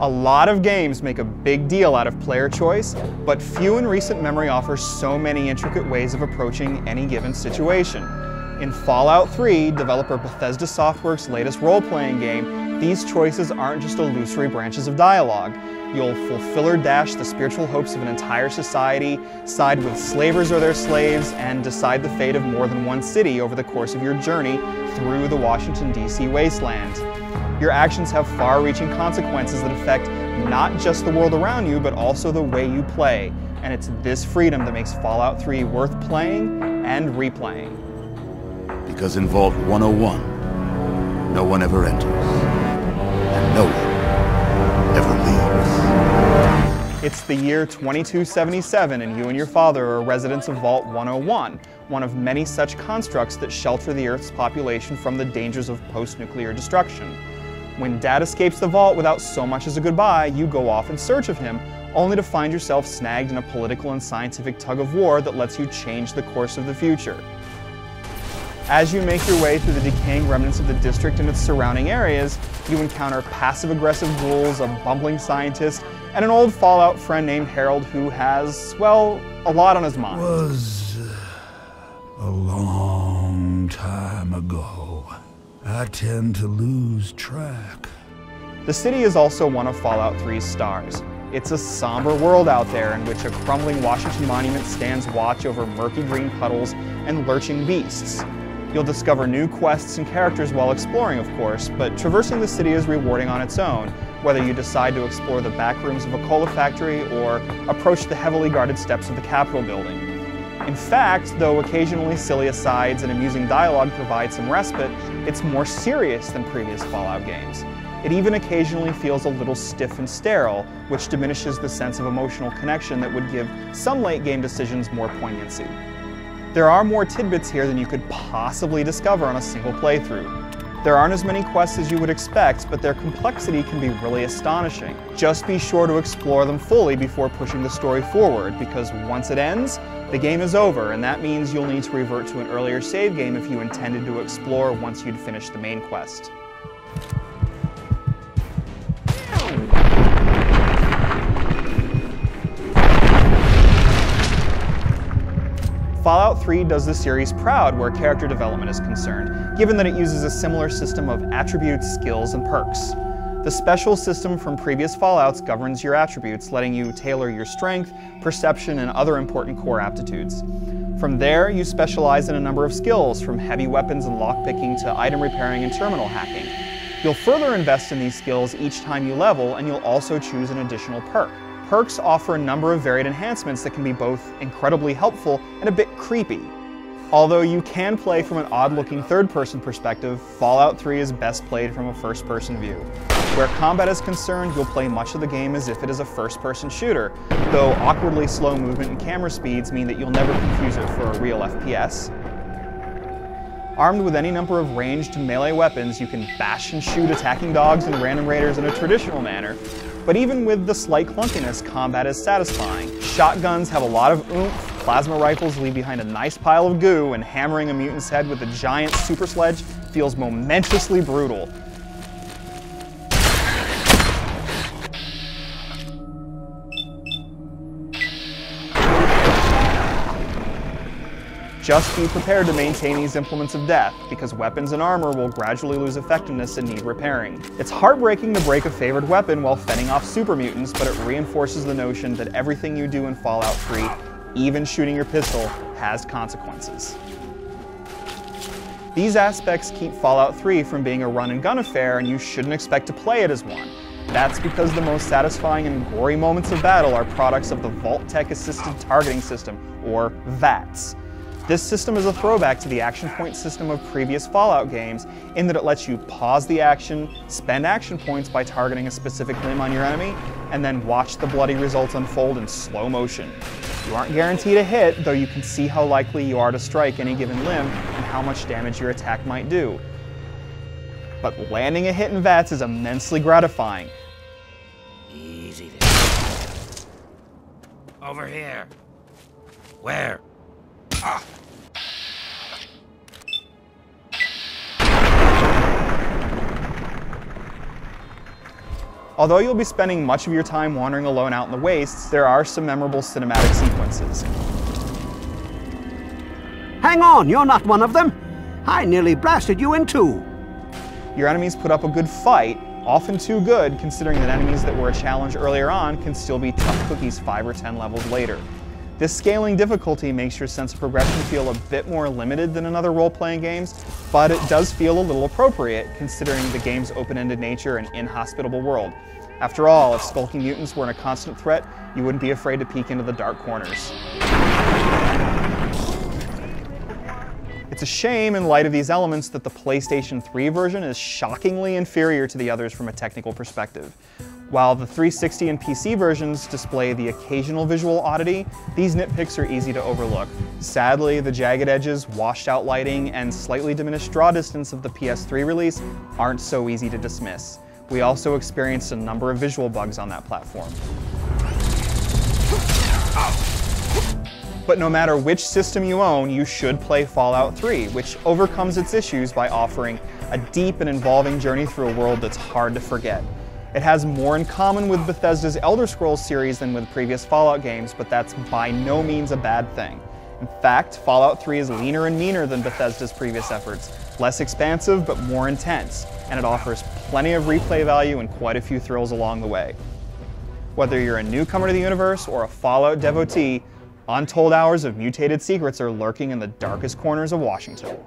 A lot of games make a big deal out of player choice, but few in recent memory offer so many intricate ways of approaching any given situation. In Fallout 3, developer Bethesda Softworks' latest role-playing game, these choices aren't just illusory branches of dialogue. You'll fulfill or dash the spiritual hopes of an entire society, side with slavers or their slaves, and decide the fate of more than one city over the course of your journey through the Washington, D.C. wasteland. Your actions have far-reaching consequences that affect not just the world around you, but also the way you play. And it's this freedom that makes Fallout 3 worth playing and replaying. Because in Vault 101, no one ever enters, and no one ever leaves. It's the year 2277, and you and your father are residents of Vault 101, one of many such constructs that shelter the Earth's population from the dangers of post-nuclear destruction. When Dad escapes the vault without so much as a goodbye, you go off in search of him, only to find yourself snagged in a political and scientific tug-of-war that lets you change the course of the future. As you make your way through the decaying remnants of the district and its surrounding areas, you encounter passive-aggressive ghouls, a bumbling scientist, and an old Fallout friend named Harold who has, well, a lot on his mind. It was a long time ago. I tend to lose track. The city is also one of Fallout 3's stars. It's a somber world out there in which a crumbling Washington monument stands watch over murky green puddles and lurching beasts. You'll discover new quests and characters while exploring, of course, but traversing the city is rewarding on its own, whether you decide to explore the back rooms of a cola factory or approach the heavily guarded steps of the Capitol building. In fact, though occasionally silly asides and amusing dialogue provide some respite, it's more serious than previous Fallout games. It even occasionally feels a little stiff and sterile, which diminishes the sense of emotional connection that would give some late game decisions more poignancy. There are more tidbits here than you could possibly discover on a single playthrough. There aren't as many quests as you would expect, but their complexity can be really astonishing. Just be sure to explore them fully before pushing the story forward, because once it ends, the game is over, and that means you'll need to revert to an earlier save game if you intended to explore once you'd finished the main quest. Fallout 3 does the series proud where character development is concerned, given that it uses a similar system of attributes, skills, and perks. The special system from previous Fallouts governs your attributes, letting you tailor your strength, perception, and other important core aptitudes. From there, you specialize in a number of skills, from heavy weapons and lockpicking to item repairing and terminal hacking. You'll further invest in these skills each time you level, and you'll also choose an additional perk. Perks offer a number of varied enhancements that can be both incredibly helpful and a bit creepy. Although you can play from an odd-looking third-person perspective, Fallout 3 is best played from a first-person view. Where combat is concerned, you'll play much of the game as if it is a first-person shooter, though awkwardly slow movement and camera speeds mean that you'll never confuse it for a real FPS. Armed with any number of ranged melee weapons, you can bash and shoot attacking dogs and random raiders in a traditional manner. But even with the slight clunkiness, combat is satisfying. Shotguns have a lot of oomph, plasma rifles leave behind a nice pile of goo, and hammering a mutant's head with a giant super sledge feels momentously brutal. Just be prepared to maintain these implements of death, because weapons and armor will gradually lose effectiveness and need repairing. It's heartbreaking to break a favored weapon while fending off super mutants, but it reinforces the notion that everything you do in Fallout 3, even shooting your pistol, has consequences. These aspects keep Fallout 3 from being a run-and-gun affair, and you shouldn't expect to play it as one. That's because the most satisfying and gory moments of battle are products of the Vault-Tec Assisted Targeting System, or V.A.T.S. This system is a throwback to the action point system of previous Fallout games in that it lets you pause the action, spend action points by targeting a specific limb on your enemy, and then watch the bloody results unfold in slow motion. You aren't guaranteed a hit, though you can see how likely you are to strike any given limb and how much damage your attack might do. But landing a hit in V.A.T.S is immensely gratifying. Easy there. Over here. Where? Ah. Although you'll be spending much of your time wandering alone out in the wastes, there are some memorable cinematic sequences. Hang on, you're not one of them. I nearly blasted you in two. Your enemies put up a good fight, often too good considering that enemies that were a challenge earlier on can still be tough cookies 5 or 10 levels later. This scaling difficulty makes your sense of progression feel a bit more limited than in other role-playing games, but it does feel a little appropriate considering the game's open-ended nature and inhospitable world. After all, if skulking mutants weren't a constant threat, you wouldn't be afraid to peek into the dark corners. It's a shame in light of these elements that the PlayStation 3 version is shockingly inferior to the others from a technical perspective. While the 360 and PC versions display the occasional visual oddity, these nitpicks are easy to overlook. Sadly, the jagged edges, washed out lighting, and slightly diminished draw distance of the PS3 release aren't so easy to dismiss. We also experienced a number of visual bugs on that platform. But no matter which system you own, you should play Fallout 3, which overcomes its issues by offering a deep and involving journey through a world that's hard to forget. It has more in common with Bethesda's Elder Scrolls series than with previous Fallout games, but that's by no means a bad thing. In fact, Fallout 3 is leaner and meaner than Bethesda's previous efforts, less expansive but more intense, and it offers plenty of replay value and quite a few thrills along the way. Whether you're a newcomer to the universe or a Fallout devotee, untold hours of mutated secrets are lurking in the darkest corners of Washington.